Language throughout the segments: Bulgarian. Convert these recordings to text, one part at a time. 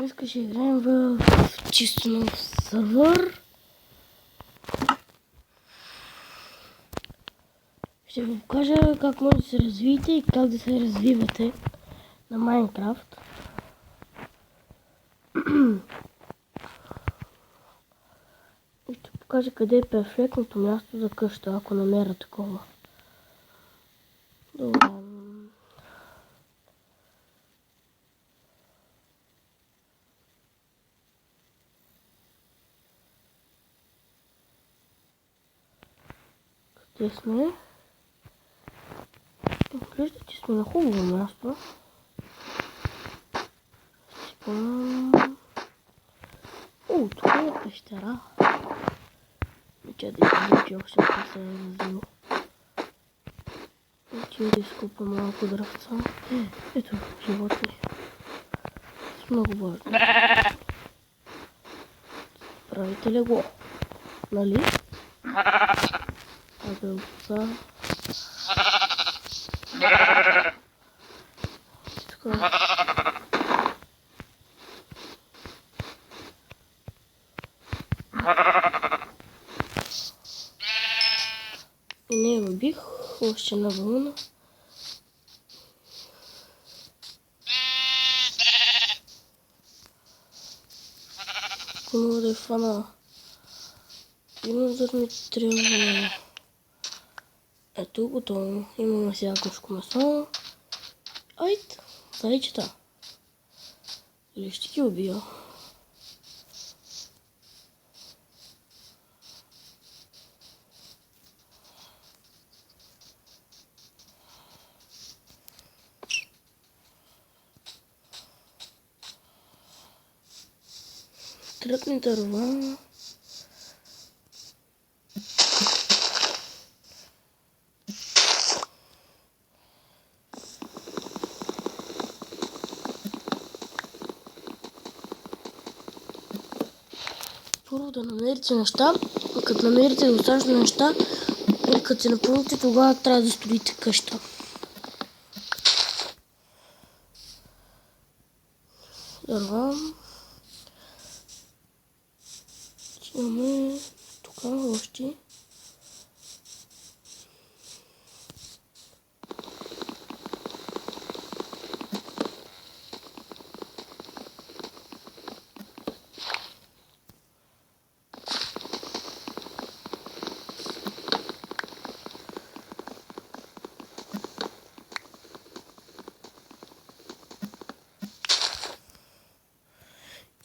Днес ще играем в чисто нов сървър. Ще ви покажа как може да се развиете и как да се развивате на Майнкрафт. И ще покажа къде е перфектното място за къща, ако намеря такова. Добре. Къде сме? Изглежда, че сме на хубаво място. Тук е пещера. Че да излучи още да се е развил. Че да изкупа малко дръвца. Ето, животни. Много важно. Правите ли го? Нали? Абелца. Така. И не я убих, още една вълна. Не мога да я фана. Имам да ми трябва. Ето, готово. Имаме всякакво месо. Айт, зайчета. Или ще ги убия. Тръпни дърва. Първо да намерите неща, а като намерите достатъчно неща и като се напълните, тогава трябва да строите къща. Дърва. Имаме тук още.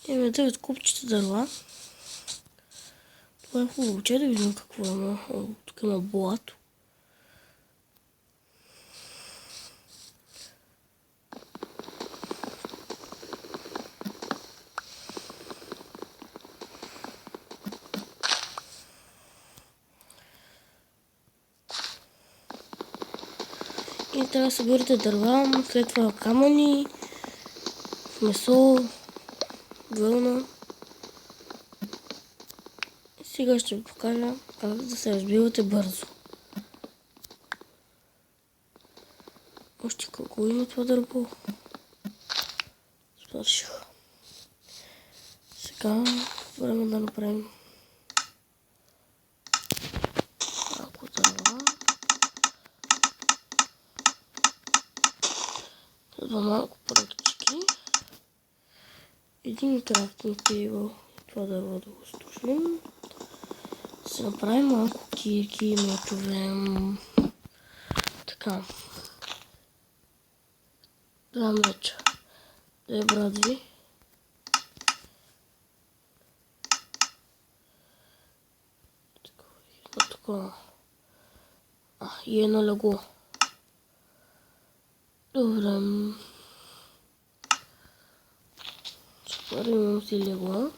Имаме 9 купчета дърва. Това е хубаво, че да видим какво има. Тук има блато. И трябва да съберете дърва, след това камъни, месо, вълна. Сега ще ви покажа как да се разбивате бързо. Още колко има това дърво. Свърших. Сега време да направим малко дърва. Два малко пръчки. Един крафтинг тейбъл. Това дърво да го стушим. Се направим малко кирки и мечове. Така. Два меча. Две брадви. Такова. И едно легло. Добре. Супер, имам си легло.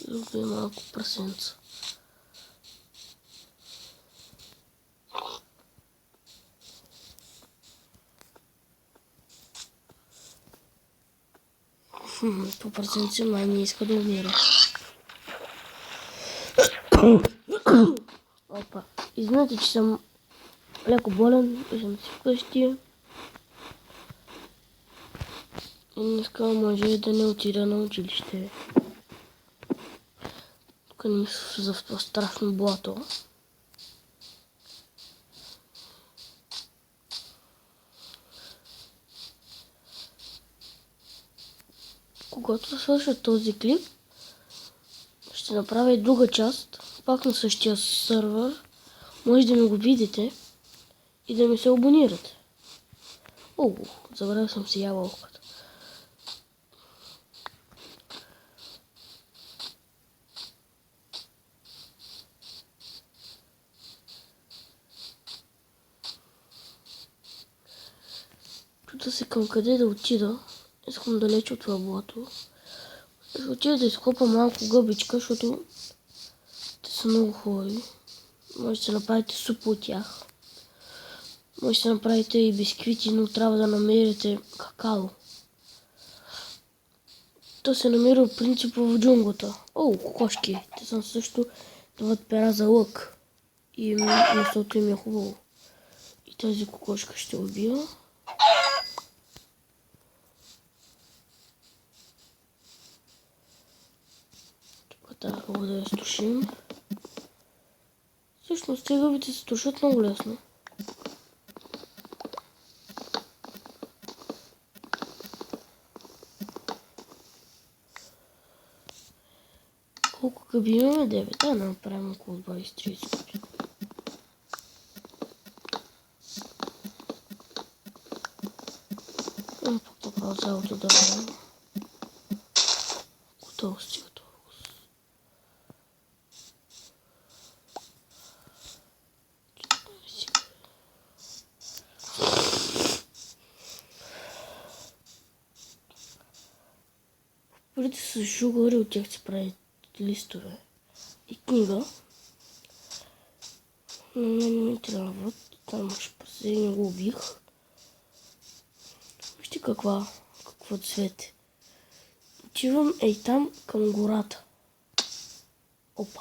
Добре, малко прасенца. По прасенце май не иска да умира. Опа. И знаете, че съм леко болен и съм си вкъщи. И днеска може да не отида на училище. Тук не мисля за това страшно блато. Когато свърша този клип, ще направя и друга част, пак на същия сървър. Може да ми го видите и да ми се абонирате. О, забравя съм си ябълката. Чута се към къде да отида. Искам далеч от това блато. Ще отида да изкопа малко гъбичка, защото те са много хубави. Може да направите супа от тях. Може да направите и бисквити, но трябва да намерите какао. То се намира принципа в джунглата. О, кокошки. Те са също дават пера за лък. И месото им е хубаво. И тази кокошка ще убия. Тук трябва хубаво да я стушим. Всъщност тези гъбите се тушат много лесно. Колко гъби имаме? 9. Да направим около 20-30. Пак направо цялото дърво. Готово стига толкова. Преди с жугари от тях се прави листове и книга. Но не ми трябват. Там имаше последния го убих. Вижте какво цвет. Отивам ей там към гората. Опа.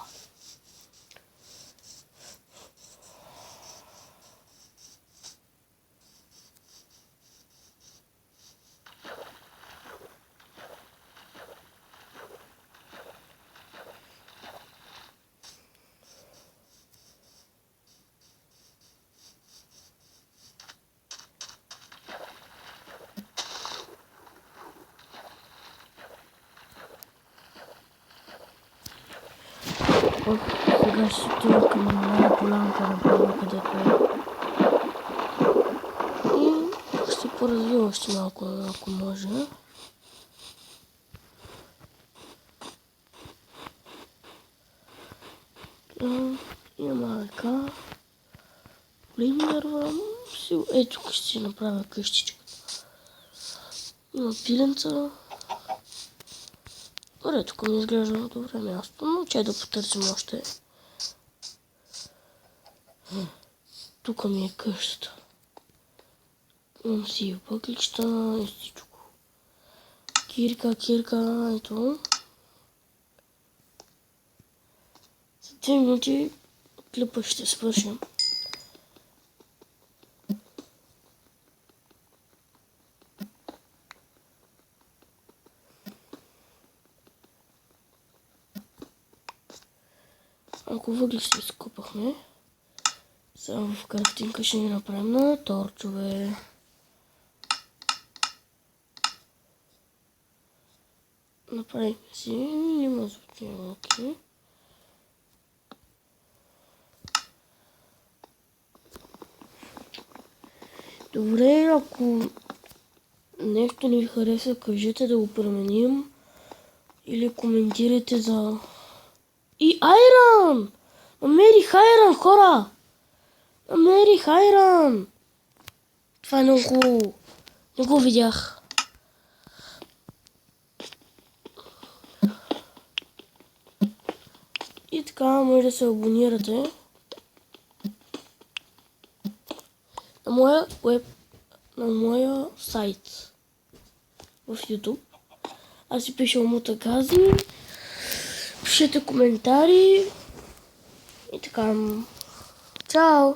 Сега ще отида към една полянка направо, където е. И ще поразвия още малко, ако може. Има река. Примерва. Ето тук ще си направя къщичка. Има пиленца. Добре, тук ми изглежда добре място, но че да потърсим още. Тук ми е къщата. Имам си въглища и всичко. Кирка, ето. За 2 минути клипа ще свършим. Ако въглища изкупахме, сега в крафтинка ще ни направим на торчове. Направим си мазутни лъки. Добре, ако нещо не ви хареса, кажете да го променим. Или коментирайте за... И айрон! Намерих айрон, хора! Намерих айрон! Това е много хубаво. Не го видях. И така може да се абонирате на моя на моя сайт в YouTube. Аз си пиша Омутакази. Пишете коментари. И така. Чао!